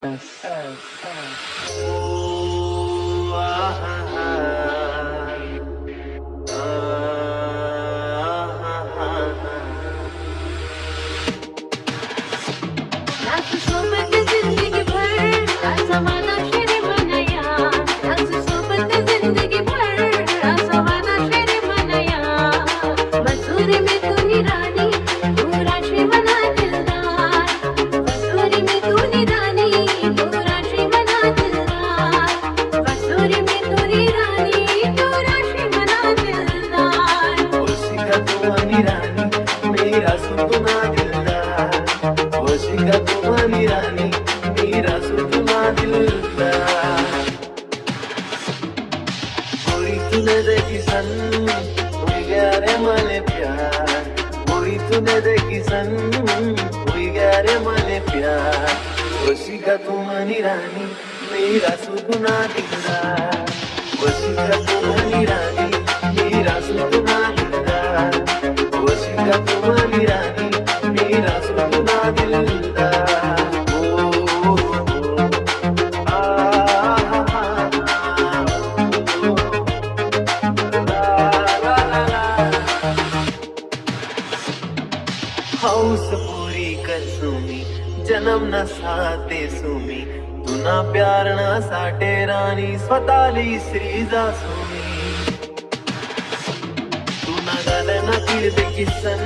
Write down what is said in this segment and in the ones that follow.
सोबत जिंदगी भर असा वादा शेरे मनया सोबत जिंदगी भर असा वादा शेरे मनया मसूरी में तूनी रानी तू राशि मना दिलदार मसूरी में तूनी रानी तू राशि मना दिलदार मसूरी में तूनी रानी तू राशि मना दिलदार वशिका तुम्हारी रानी मेरा सुना दिलदार वशिका तुम्हारी रानी मेरा सुना दिलदार कोई तूने देखी सन कोई गया मले प्यार कोई तूने देखी सन कोई गया मले प्यार वशिका तुम्हारी रानी मेरा सुना दिलदार वशिका तुम्हारी रानी मेरा सुना दिलदार वशिका तुम्हारी रानी मेरा सुना दिलदार ओ आ हौस पुरी करसुमी जन्म न साथे सुमी तुना प्यार ना साठे राणी स्वतःली श्री जासुमी तुना गालना तिरदे किसन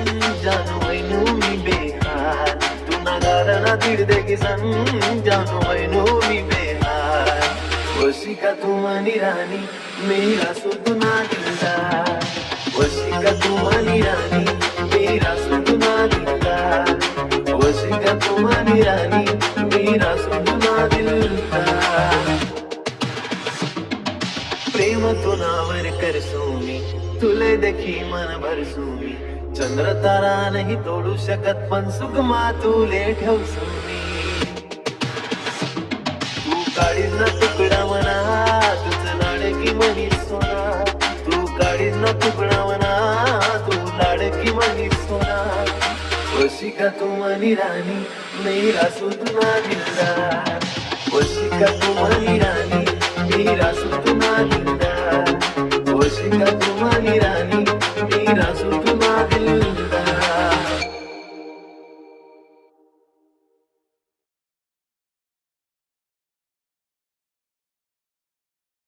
जानू मैनू मी बेहार तुना गालना तिरदे किसन जानू मैनू मी बेहार वशिका तुम्हारी रानी मेरा सुना दिलदार वशिका तुम्हारी रानी मेरा सुना दिलदार वशिका तुम्हारी रानी मेरा सुना दिलदार प्रेम तुनावर करसुमी तुले देखी मन भरसुमी चंद्र तारा नाही तोडू शकत पण सुखमा तुले ठेवसुमी तू काढीस ना तुकडा मना तुझं लाडकी मनी सोना तू काढीस ना तुकडा मना तू लाडकी मनी सोना वशिका तुम्हारी रानी मेरा सुना दिलदार वशिका तुम्हारी रानी मेरा सुना दिलदार वशिका तुम्हारी रानी मेरा सुना